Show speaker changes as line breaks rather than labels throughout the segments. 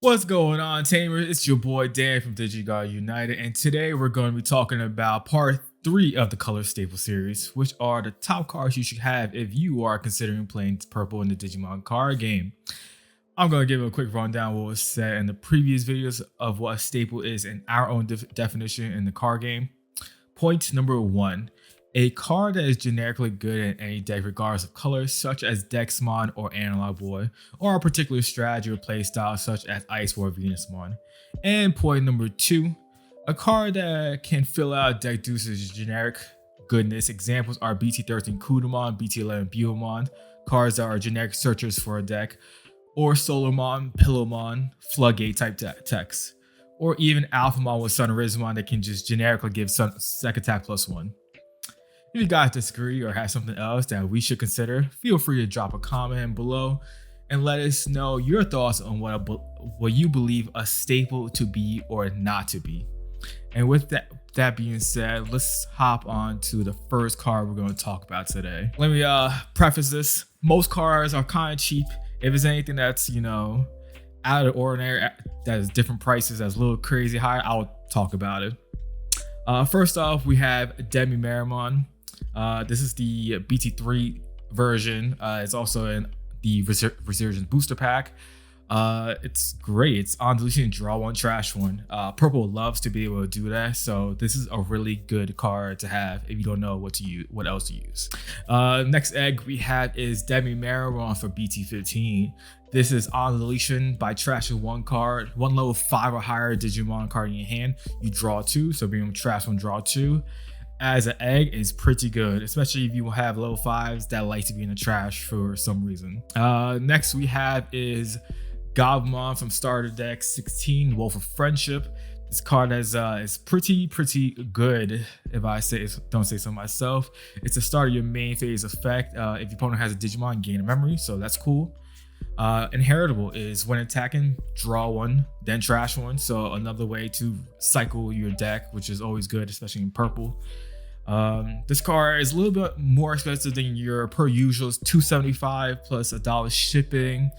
What's going on, Tamers? It's your boy Dan from DigiGuard United, and today we're going to be talking about part 3 of the Color Staple series, which are the top cards you should have if you are considering playing purple in the Digimon card game. I'm going to give a quick rundown of what was said in the previous videos of what a staple is in our own definition in the card game. Point number 1. A card that is generically good in any deck regardless of color, such as Dexmon or Analog Boy, or a particular strategy or playstyle such as Ice or Venusmon. And point number 2, a card that can fill out deck due to its generic goodness. Examples are BT13 Kudamon, BT11 Buomon, cards that are generic searchers for a deck, or Solarmon, Pillowmon, Floodgate type techs, or even Alphamon with Sunrismon that can just generically give Sec Attack +1. If you guys disagree or have something else that we should consider, feel free to drop a comment below and let us know your thoughts on what you believe a staple to be or not to be. And with that being said, let's hop on to the first card we're going to talk about today. Let me preface this. Most cards are kind of cheap. If it's anything that's, out of the ordinary, that is different prices, that's a little crazy high, I'll talk about it. First off, we have Demimeramon. This is the BT3 version. It's also in the Resurgence booster pack. It's great. It's on deletion, draw one, trash one. Purple loves to be able to do that, so this is a really good card to have if you don't know what else to use. Next egg we have is Demimeramon for BT15. This is on deletion by trashing one card, one level 5 or higher Digimon card in your hand. You draw 2, so being trash one, draw 2. As an egg is pretty good, especially if you have level 5s that like to be in the trash for some reason. Next we have is Goblimon from starter deck 16, Wolf of Friendship. This card is pretty good if I don't say so myself. It's the start of your main phase effect. If your opponent has a Digimon, gain a memory, so that's cool. Inheritable is when attacking, draw 1, then trash 1. So another way to cycle your deck, which is always good, especially in purple. This card is a little bit more expensive than your per usual, $275 plus $1 shipping.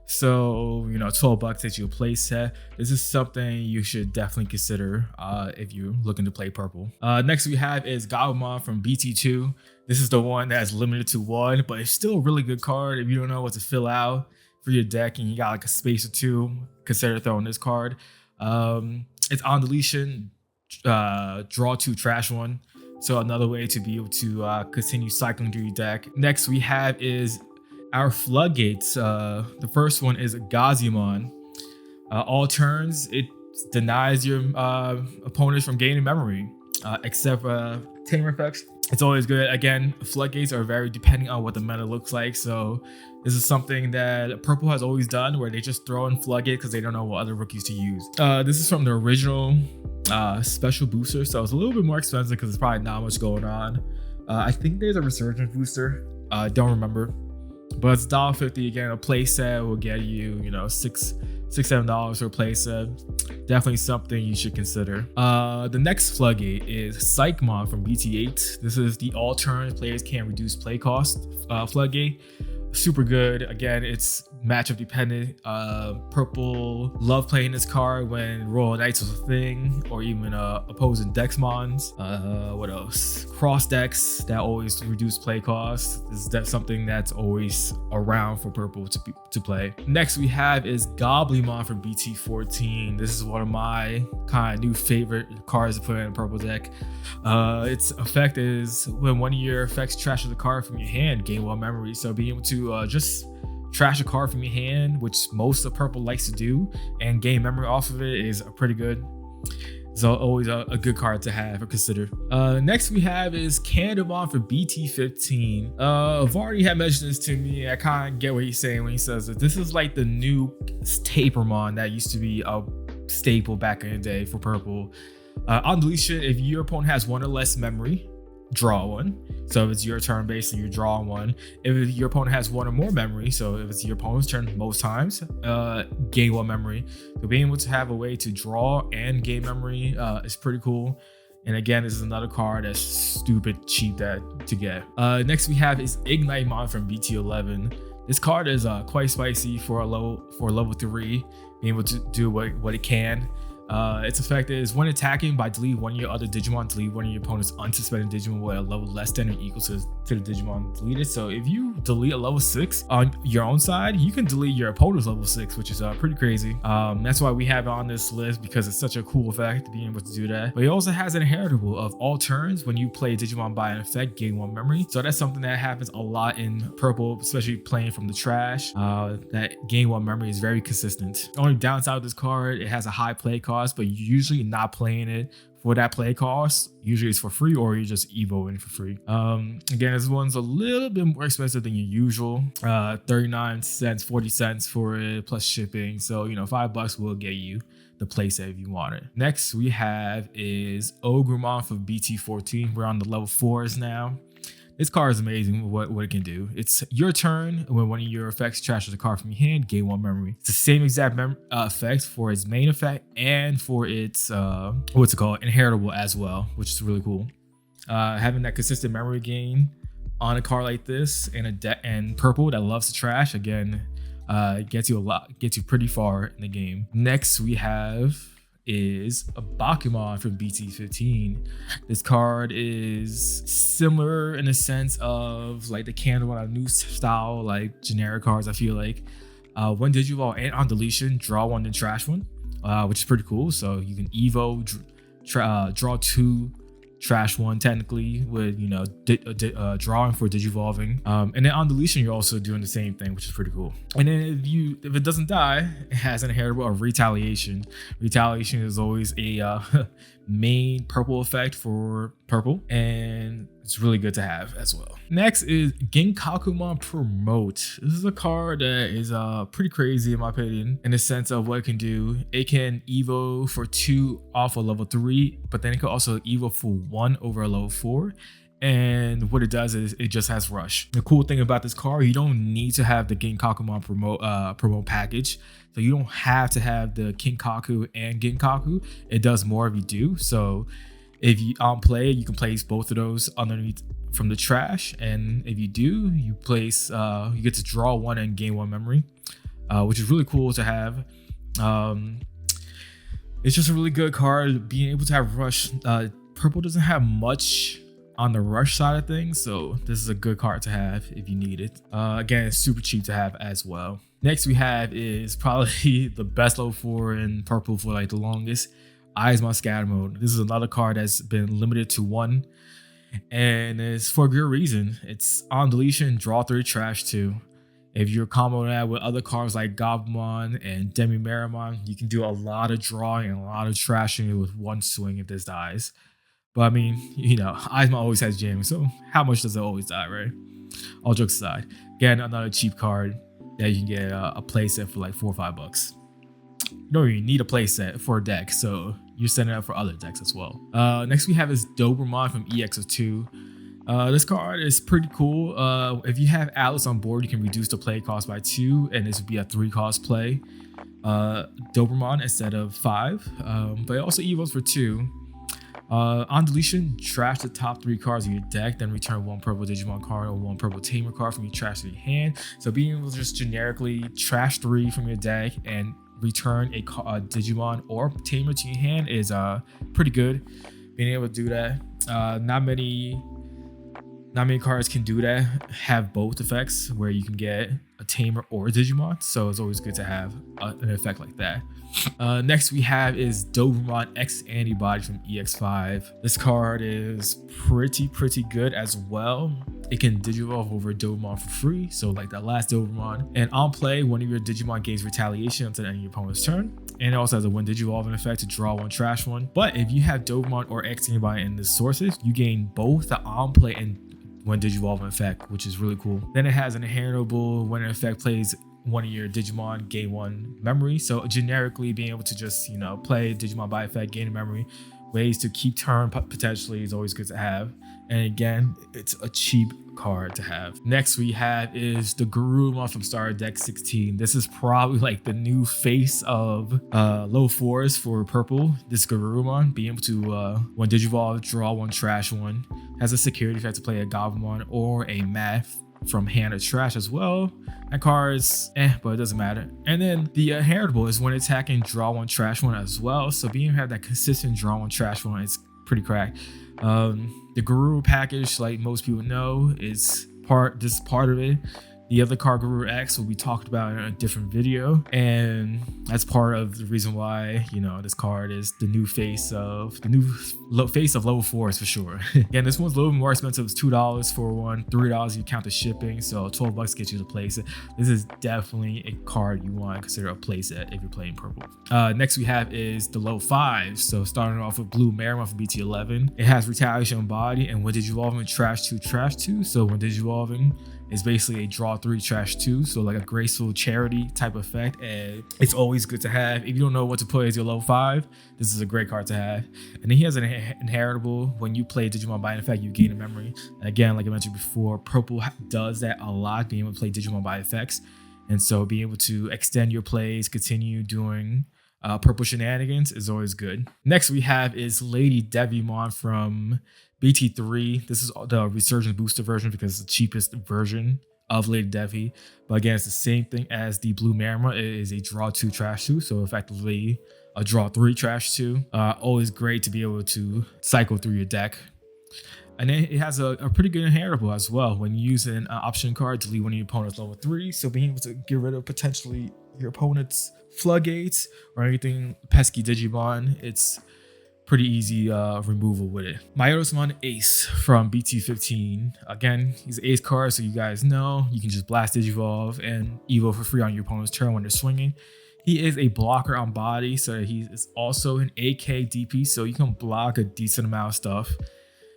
So, $12 that you play set. This is something you should definitely consider if you're looking to play purple. Next we have is Goblimon from BT2. This is the one that's limited to 1, but it's still a really good card if you don't know what to fill out for your deck and you got like a space or 2, consider throwing this card. It's on deletion, draw 2, trash 1. So another way to be able to continue cycling through your deck. Next we have is our Floodgates. The first one is Gazimon. All turns, it denies your opponents from gaining memory, except Tamer effects. It's always good. Again, Floodgates are very depending on what the meta looks like. So this is something that Purple has always done, where they just throw in Floodgate because they don't know what other rookies to use. This is from the original special booster, so it's a little bit more expensive because there's probably not much going on. I think there's a Resurgence booster. Don't remember. But it's $1.50 again. A playset will get you, $6-7 for a playset. Definitely something you should consider. The next Floodgate is Psychmon from BT8. This is the all turn players can reduce play cost Floodgate. Super good. Again, it's matchup dependent. Purple love playing this card when Royal Knights was a thing, or even opposing Dexmons. What else? Cross decks that always reduce play costs. That's something that's always around for Purple to play. Next we have is Goblimon from BT14. This is one of my kind of new favorite cards to put in a purple deck. Its effect is when one of your effects trashes a card from your hand, gain 1 memory. So being able to just trash a card from your hand, which most of purple likes to do, and gain memory off of it is pretty good. So always a good card to have or consider. Next we have is Candamon for BT15. Vardy had mentioned this to me. I kind of get what he's saying when he says that this is like the new Tapermon that used to be a staple back in the day for purple. On deletion, if your opponent has 1 or less memory, draw 1. So if it's your turn based and you're drawing 1. If your opponent has 1 or more memory, so if it's your opponent's turn most times, gain 1 memory. So being able to have a way to draw and gain memory is pretty cool. And again, this is another card that's stupid cheap to get. Next we have is Ignitemon from BT11. This card is quite spicy for a level 3, being able to do what it can. Its effect is when attacking by delete one of your other Digimon, delete one of your opponent's unsuspecting Digimon with a level less than or equal to the Digimon deleted. So if you delete a level 6 on your own side, you can delete your opponent's level 6, which is pretty crazy. That's why we have it on this list, because it's such a cool effect being able to do that. But it also has an inheritable of all turns when you play Digimon by an effect, gain 1 memory. So that's something that happens a lot in purple, especially playing from the trash. That gain 1 memory is very consistent. The only downside of this card, it has a high play cost, but you're usually not playing it for that play cost. Usually it's for free, or you're just evoing for free. Again, this one's a little bit more expensive than your usual. 39 cents, 40 cents for it plus shipping. So, you know, $5 will get you the playset if you want it. Next we have is Ogremon for BT15. We're on the level 4s now. This card is amazing what it can do. It's your turn. When one of your effects trashes a card from your hand, gain 1 memory. It's the same exact effect for its main effect and for its inheritable as well, which is really cool. Having that consistent memory gain on a card like this in a deck and purple that loves to trash, again, gets you pretty far in the game. Next we have is a Bakumon from BT15. This card is similar in the sense of like the Candle on a new style, like generic cards. I feel like when Digivolve and on deletion, draw 1 then trash 1, which is pretty cool. So you can evo, draw 2, trash 1 technically with, you know, drawing for digivolving. And then on deletion, you're also doing the same thing, which is pretty cool. And then if it doesn't die, it has an inheritable of retaliation. Retaliation is always a main purple effect for purple, and it's really good to have as well. Next is Ginkakumon Promote. This is a card that is pretty crazy in my opinion, in the sense of what it can do. It can evo for 2 off a level 3, but then it can also evo for 1 over a level 4. And what it does is it just has rush. The cool thing about this card, you don't need to have the Ginkakumon promote package. So you don't have to have the Kinkaku and Ginkaku. It does more if you do. So if you play, you can place both of those underneath from the trash. And if you do, you place you get to draw 1 and gain 1 memory, which is really cool to have. It's just a really good card. Being able to have rush. Purple doesn't have much on the rush side of things, so this is a good card to have if you need it. Again, it's super cheap to have as well. Next we have is probably the best level 4 in purple for like the longest, Eisma Scatter Mode. This is another card that's been limited to 1, and it's for a good reason. It's on deletion, draw 3, trash 2. If you're comboing that with other cards like Gabumon and Demi-Meramon, you can do a lot of drawing and a lot of trashing with 1 swing if this dies. But I mean, you know, Eisma always has jamming, so how much does it always die, right? All jokes aside, again, another cheap card that you can get a playset for like $4 or $5. You don't even need a playset for a deck, so you're setting it up for other decks as well. Next we have is Doberman from EX02. This card is pretty cool. If you have Atlas on board, you can reduce the play cost by 2, and this would be a 3 cost play. Doberman instead of 5, but it also evos for 2. On deletion, trash the top 3 cards of your deck, then return 1 purple Digimon card or 1 purple Tamer card from your trash to your hand. So being able to just generically trash 3 from your deck and return a Digimon or Tamer to your hand is pretty good. Being able to do that, not many cards can do that, have both effects where you can get a Tamer or a Digimon, so it's always good to have an effect like that. Next we have is Doberman X Antibody from EX5. This card is pretty good as well. It can Digivolve over Doberman for free, so like that last Doberman. And on play, one of your Digimon gains retaliation until the end of your opponent's turn. And it also has a when Digivolving effect to draw 1, trash 1. But if you have Doberman or X Antibody in the sources, you gain both the on play and when Digivolving effect, which is really cool. Then it has an inheritable when an effect plays one of your Digimon, gain 1 memory. So generically being able to just, you know, play Digimon by effect, gain a memory, ways to keep turn potentially is always good to have. And again, it's a cheap card to have. Next we have is the Garurumon from Starter Deck 16. This is probably like the new face of low 4s for purple. This Garurumon, being able to when Digivolve, draw 1, trash 1, has a security effect to play a Gabumon or a Math from hand to trash as well. That card is but it doesn't matter. And then the inheritable is when attacking, draw one, trash one as well. So being able to have that consistent draw one, trash one is pretty crack. The Guru package, like most people know, is this is part of it. The other card, Guru X, will be talked about in a different video, and that's part of the reason why, you know, this card is the new face of level 4s for sure. Again, this one's a little bit more expensive. It's $2 for one, $3 if you count the shipping, so $12 gets you to place it. This is definitely a card you want to consider a playset if you're playing purple. Next we have is the low 5. So starting off with Blue Marima from BT11. It has Retaliation on body, and when Digivolving, trash 2, trash 2. So when Digivolving, it's basically a draw 3, trash 2, so like a graceful charity type effect, and it's always good to have. If you don't know what to put as your low 5, this is a great card to have. And then he has an inheritable. When you play Digimon by effect, you gain a memory. And again, like I mentioned before, purple does that a lot, being able to play Digimon by effects, and so being able to extend your plays, continue doing purple shenanigans is always good. Next we have is Lady Devimon from BT3. This is the Resurgence Booster version because it's the cheapest version of Lady Devi. But again, it's the same thing as the Blue Marima. It is a draw 2, trash 2. So effectively a draw 3, trash 2. Always great to be able to cycle through your deck. And then it has a pretty good inheritable as well. When you use an option card, delete one of your opponent's level 3. So being able to get rid of potentially your opponent's floodgates or anything pesky Digimon, it's pretty easy removal with it. Myotismon Ace from BT15. Again, he's an ace card, so you guys know you can just blast Digivolve and Evo for free on your opponent's turn when they're swinging. He is a blocker on body, so he is also an AK DP, so you can block a decent amount of stuff.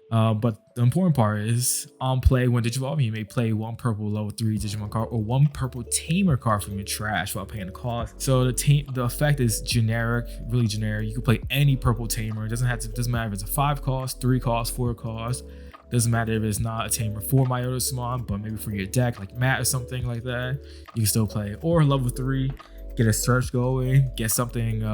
But the important part is, on play, when Digivolving, you may play one purple level 3 Digimon card or one purple Tamer card from your trash without paying the cost. So the effect is generic, really generic. You can play any purple Tamer. It doesn't matter if it's a 5 cost, 3 cost, 4 cost. Doesn't matter if it's not a Tamer for Myotismon, but maybe for your deck like Matt or something like that, you can still play. Or level 3, get a search going, get something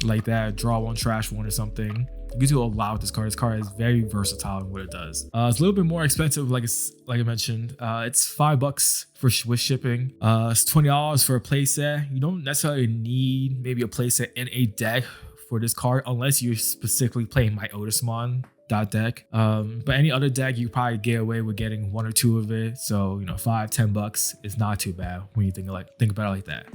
like that, draw one, trash one or something. You can do a lot with this card. This card is very versatile in what it does. It's a little bit more expensive, like I mentioned. It's $5 with shipping. It's $20 for a playset. You don't necessarily need maybe a playset in a deck for this card unless you're specifically playing Myotismon deck. But any other deck, you probably get away with getting 1 or 2 of it. So, you know, $5-10 is not too bad when you think about it like that.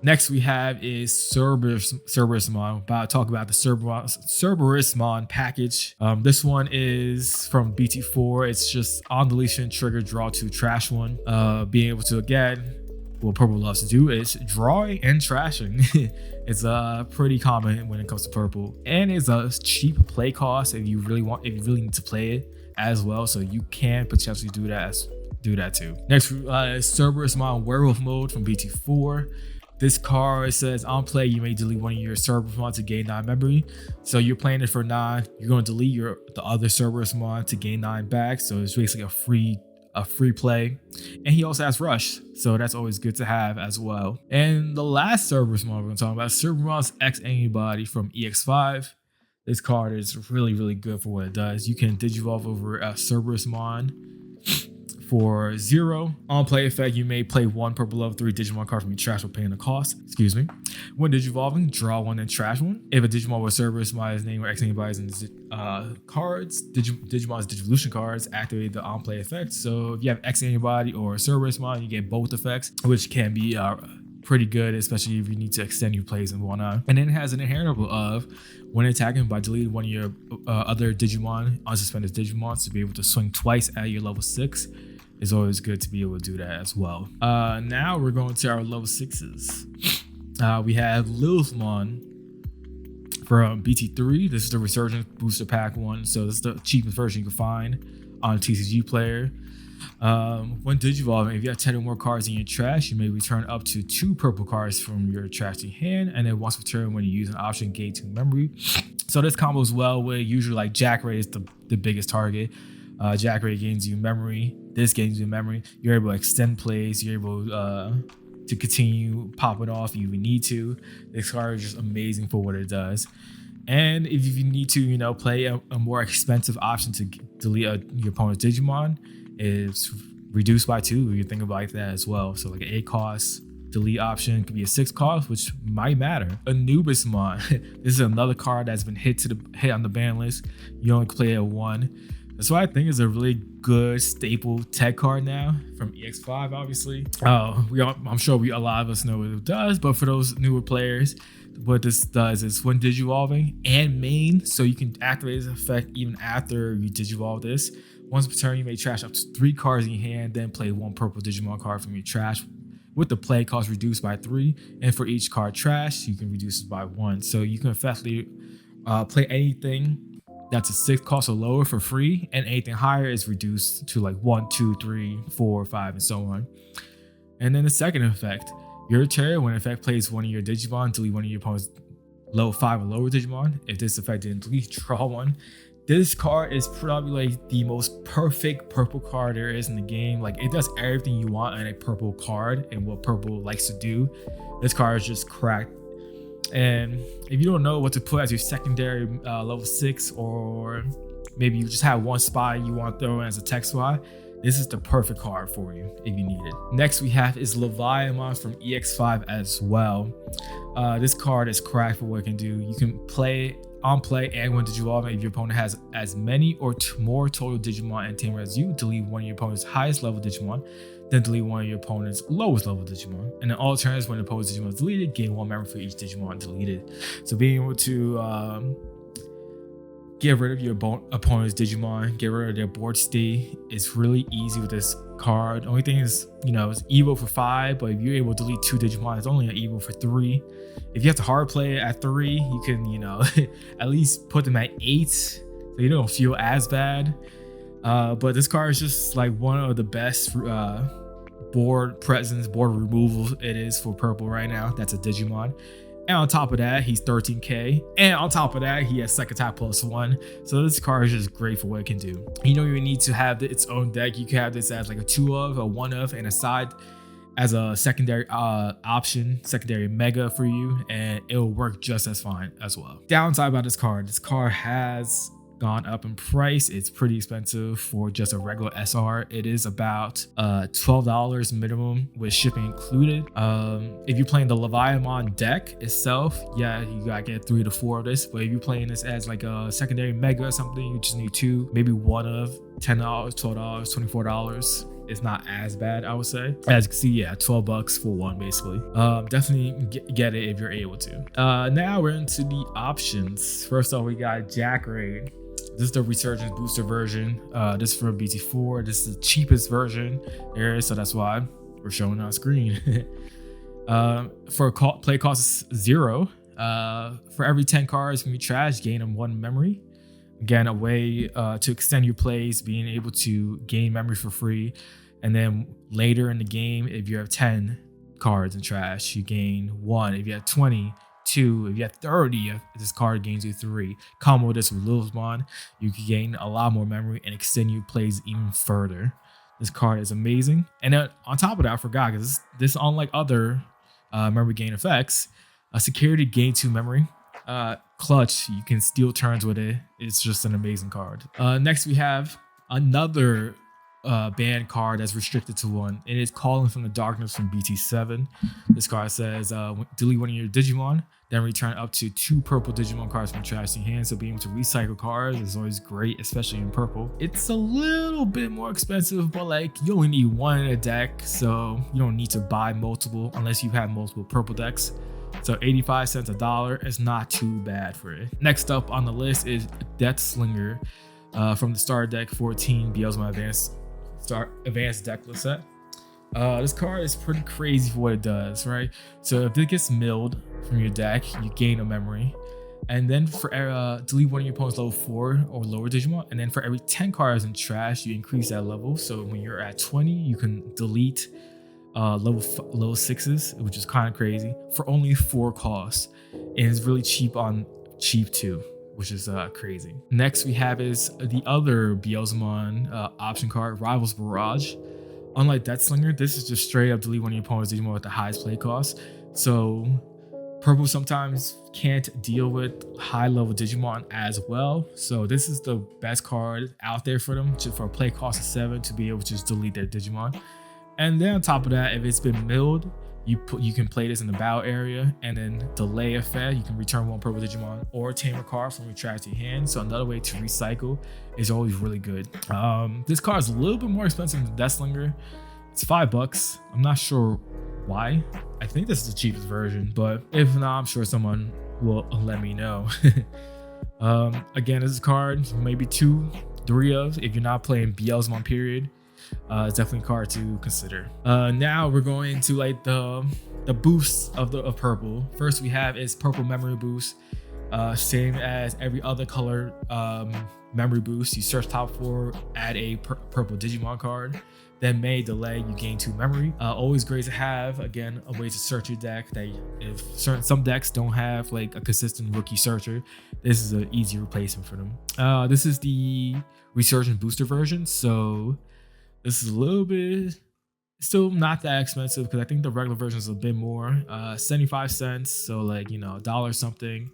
Next we have is Cerberusmon. About to talk about the Cerberusmon package. This one is from BT4. It's just on deletion, trigger, draw 2, trash 1. Being able to, again, what purple loves to do is drawing and trashing. It's pretty common when it comes to purple, and it's a cheap play cost if you really need to play it as well. So you can potentially do that too. Next, Cerberusmon Werewolf Mode from BT4. This card says on play, you may delete one of your Cerberusmon to gain 9 memory. So you're playing it for 9. You're going to delete the other Cerberusmon to gain 9 back. So it's basically a free play. And he also has Rush, so that's always good to have as well. And the last Cerberusmon we're going to talk about is Cerberusmon's X Antibody from EX5. This card is really, really good for what it does. You can Digivolve over a Cerberusmon for 0. On play effect, you may play one purple level 3 Digimon card from your trash while paying the cost. Excuse me. When Digivolving, draw 1 and trash 1. If a Digimon with Cerberusmon's name or X Antibodies in cards, Digimon's Digivolution cards activate the on play effect. So if you have X Antibody or Cerberusmon, you get both effects, which can be pretty good, especially if you need to extend your plays and whatnot. And then it has an inheritable of when attacking by deleting one of your other Digimon, unsuspended Digimons, to be able to swing twice at your level 6. It's always good to be able to do that as well. Now we're going to our level 6s. We have Lilithmon from BT3. This is the Resurgence Booster Pack one, so this is the cheapest version you can find on a TCG player. When Digivolving, if you have 10 or more cards in your trash, you may return up to 2 purple cards from your trash to hand, and then once per turn when you use an option, gain 2 memory. So this combos well with usually like Jack Ray is the biggest target. Jack Ray gains you memory. This gains you memory. You're able to extend plays. You're able to continue popping off if you need to. This card is just amazing for what it does. And if you need to, you know, play a more expensive option to delete your opponent's Digimon, it's reduced by 2. You think about like that as well. So like an 8 cost delete option could be a 6 cost, which might matter. Anubismon. This is another card that's been hit on the ban list. You only play at 1. That's why I think is a really good staple tech card now from EX5, obviously. I'm sure a lot of us know what it does, but for those newer players, what this does is when digivolving and main, so you can activate this effect even after you digivolve this. Once per turn, you may trash up to 3 cards in your hand, then play 1 purple Digimon card from your trash with the play cost reduced by 3. And for each card trash, you can reduce it by 1. So you can effectively play anything that's a 6 cost or lower for free, and anything higher is reduced to like 1, 2, 3, 4, 5, and so on. And then the second effect, your turn, when effect plays one of your Digimon, delete one of your opponent's level 5 or lower Digimon. If this effect didn't delete, draw 1. This card is probably like the most perfect purple card there is in the game. Like it does everything you want in a purple card and what purple likes to do. This card is just cracked. And if you don't know what to put as your secondary level 6, or maybe you just have one spot you want to throw in as a tech spot, this is the perfect card for you if you need it. Next we have is Leviathan from EX5 as well. This card is cracked for what it can do. You can play on play and when digivolving, if your opponent has as many or more total Digimon and Tamer as you, delete one of your opponent's highest level Digimon, then delete one of your opponent's lowest level Digimon. And then all turns when the opponent's Digimon is deleted, gain 1 memory for each Digimon deleted. So being able to get rid of your opponent's Digimon, get rid of their board state is really easy with this card. Only thing is, it's Evo for 5, but if you're able to delete 2 Digimon, it's only an Evo for 3. If you have to hard play it at 3, you can, at least put them at 8, so you don't feel as bad. But this card is just like one of the best board presence, board removal it is for purple right now. That's a Digimon. And on top of that, he's 13k. And on top of that, he has second attack +1. So this card is just great for what it can do. You don't even need to have its own deck. You can have this as like a 2 of, a 1 of, and a side as a secondary option, secondary mega for you, and it'll work just as fine as well. Downside about this card has gone up in price. It's pretty expensive for just a regular SR. It is about $12 minimum with shipping included. If you're playing the Leviathan deck itself, yeah, you gotta get 3 to 4 of this. But if you're playing this as like a secondary mega or something, you just need 2, maybe 1 of $10, $12, $24. It's not as bad, I would say. As you can see, yeah, $12 for 1 basically. Definitely get it if you're able to. Now we're into the options. First off, we got Jack Raid. This is the Resurgence Booster version. This is for BT4. This is the cheapest version there is, so that's why we're showing on screen. For play cost is 0. For every 10 cards from your trash, gain them 1 memory. Again, a way to extend your plays, being able to gain memory for free. And then later in the game, if you have 10 cards in trash, you gain 1. If you have 20, 2. If you have 30, this card gains you 3. Combo this with Lilithmon, you can gain a lot more memory and extend your plays even further. This card is amazing. And then on top of that, I forgot, because this unlike other memory gain effects, security gain 2 memory. Clutch, you can steal turns with it. It's just an amazing card. Next we have another banned card that's restricted to 1. It is Calling from the Darkness from BT7. This card says delete one of your Digimon, then return up to 2 purple Digimon cards from trash in your hand. So being able to recycle cards is always great, especially in purple. It's a little bit more expensive, but like you only need 1 in a deck, so you don't need to buy multiple unless you have multiple purple decks. So 85 cents, $1 is not too bad for it. Next up on the list is Death Slinger from the Star Deck 14 Beelzebub Advanced Deck list set. This card is pretty crazy for what it does, right? So if it gets milled from your deck, you gain a memory. And then for delete one of your opponent's level 4 or lower Digimon. And then for every 10 cards in trash, you increase that level. So when you're at 20, you can delete level 6s, which is kind of crazy, for only 4 costs. And it's really cheap too, which is crazy. Next we have is the other Beelzebub option card, Rivals Barrage. Unlike Death Slinger, this is just straight up delete one of your opponent's Digimon with the highest play cost. So Purple sometimes can't deal with high level Digimon as well. So this is the best card out there for them for a play cost of 7 to be able to just delete their Digimon. And then on top of that, if it's been milled, you can play this in the battle area, and then delay effect, you can return 1 purple Digimon or tamer card from your trash to your hand. So another way to recycle is always really good. This card is a little bit more expensive than Deathslinger. It's $5. I'm not sure why. I think this is the cheapest version, but if not, I'm sure someone will let me know. Again, this is a card maybe 2, 3 of if you're not playing BLzmon period. It's definitely a card to consider. Now we're going to like the boosts of purple. First we have is purple memory boost. Same as every other color memory boost. You search top 4, add a purple Digimon card, then may delay, you gain 2 memory. Always great to have. Again, a way to search your deck. That if some decks don't have like a consistent rookie searcher, this is an easy replacement for them. This is the Resurgent booster version, so this is a little bit still not that expensive because I think the regular version is a bit more. 75 cents, so like, you know, $1 something,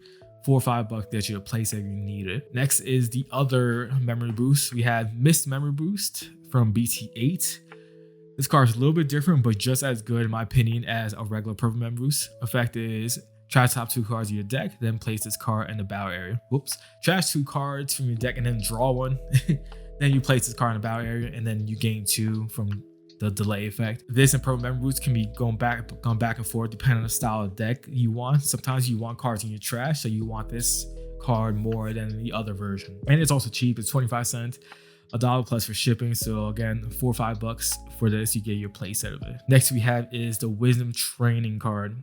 $4 or $5 that you place if you need it. Next is the other memory boost. We have Mist Memory Boost from BT8. This card is a little bit different, but just as good in my opinion as a regular purple memory boost. Effect is trash top 2 cards of your deck, then place this card in the battle area. Whoops. Trash 2 cards from your deck and then draw 1. Then you place this card in the battle area, and then you gain 2 from the delay effect. This and purple memory boost can be going back and forth depending on the style of deck you want. Sometimes you want cards in your trash, so you want this card more than the other version. And it's also cheap. It's 25 cents, $1 plus for shipping. So again, $4 or $5 for this, you get your play set of it. Next we have is the Wisdom Training card.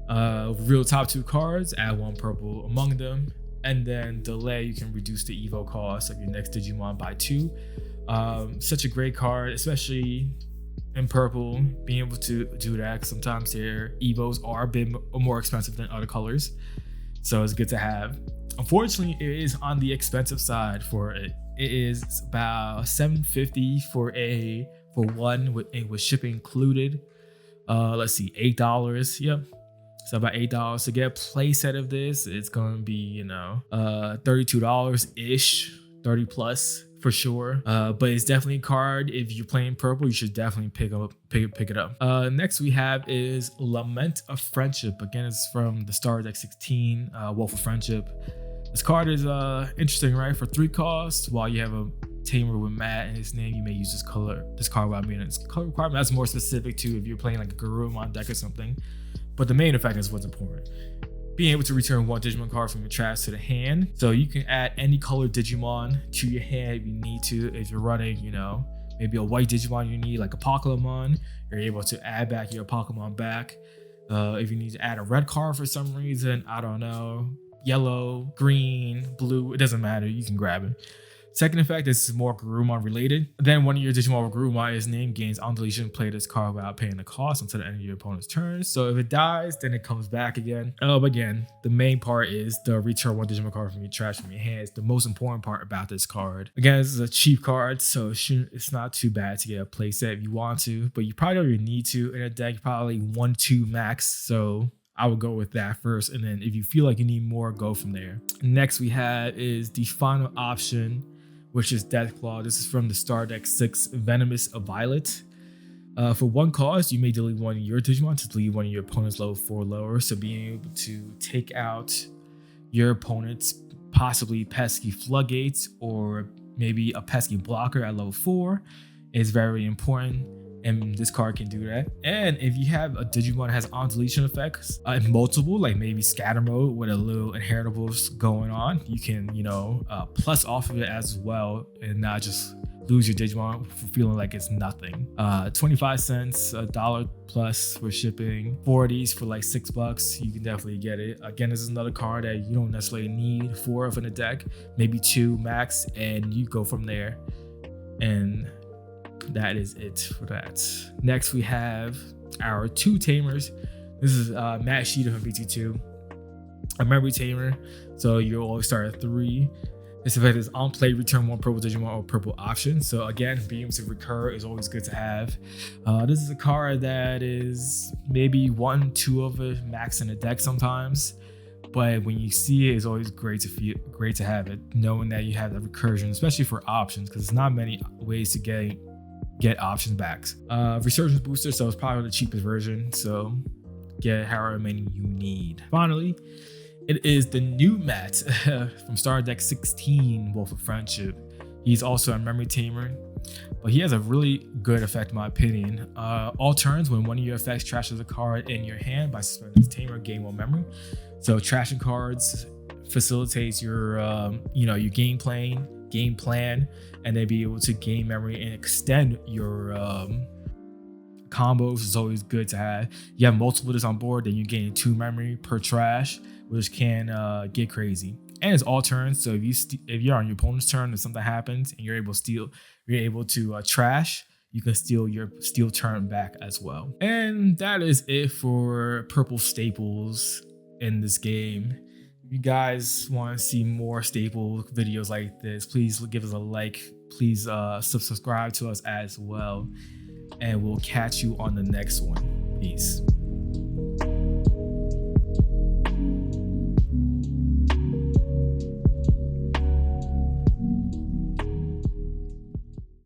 Real top 2 cards, add 1 purple among them, and then delay, you can reduce the evo cost of your next Digimon by 2. Such a great card, especially in purple, being able to do that. Sometimes their evos are a bit more expensive than other colors, so it's good to have. Unfortunately, it is on the expensive side for it. It is about $7.50 for one with shipping included. Let's see, $8. Yep. So about $8 to get a play set of this. It's gonna be, you know, $32 ish, 30 plus for sure. But it's definitely a card. If you're playing purple, you should definitely pick it up. Next we have is Lament of Friendship. Again, it's from the Star Deck 16, Wolf of Friendship. This card is interesting, right? For 3 costs, while you have a tamer with Matt in his name, you may use this card without being its color requirement. That's more specific to if you're playing like a Garurumon deck or something. But the main effect is what's important. Being able to return 1 Digimon card from your trash to the hand. So you can add any color Digimon to your hand if you need to. If you're running, you know, maybe a white Digimon you need, like a Pokemon, you're able to add back your Pokemon back. If you need to add a red card for some reason, I don't know, yellow, green, blue, it doesn't matter, you can grab it. Second effect is more Garurumon related. Then one of your Digimon with Garurumon is named gains on deletion. Play this card without paying the cost until the end of your opponent's turn. So if it dies, then it comes back again. Again, the main part is the return 1 Digimon card from your trash from your hands. The most important part about this card. Again, this is a cheap card, so it's not too bad to get a playset if you want to, but you probably don't even need to in a deck. Probably 1-2 max. So I would go with that first, and then if you feel like you need more, go from there. Next we have is the final option, which is Deathclaw. This is from the Star Deck 6, Venomous of Violet. For 1 cost, you may delete 1 of your Digimon to delete 1 of your opponent's level 4 or lower. So being able to take out your opponent's possibly pesky Floodgates or maybe a pesky blocker at level 4 is very important. And this card can do that. And if you have a Digimon that has on deletion effects in multiple, like maybe scatter mode with a little inheritables going on, you can, you know, plus off of it as well and not just lose your Digimon for feeling like it's nothing. 25 cents, $1 plus for shipping, 40s for like $6. You can definitely get it. Again, this is another card that you don't necessarily need 4 of in a deck, maybe 2 max, and you go from there. And that is it for that. Next we have our 2 tamers. This is Matt Sheeta from BT2, a memory tamer, so you'll always start at 3. This effect is on play, return one purple Digimon or purple option. So again, being able to recur is always good to have. This is a card that is maybe 1-2 of it max in the deck sometimes, but when you see it, it's always great to have it, knowing that you have that recursion, especially for options, because there's not many ways to get options backs. Resurgence booster, so it's probably the cheapest version. So get however many you need. Finally, it is the new Matt from Star Deck 16, Wolf of Friendship. He's also a memory tamer, but he has a really good effect in my opinion. All turns, when one of your effects trashes a card in your hand by suspending its tamer, gain 1 memory. So trashing cards facilitates your your game plan, and then be able to gain memory and extend your combos is always good to have. You have multiple of this on board, then you gain 2 memory per trash, which can get crazy. And it's all turns, so if you're on your opponent's turn and something happens and you're able to trash, you can steal your steal turn back as well. And that is it for purple staples in this game. If you guys want to see more staple videos like this, please give us a like. Please subscribe to us as well, and we'll catch you on the next one. Peace.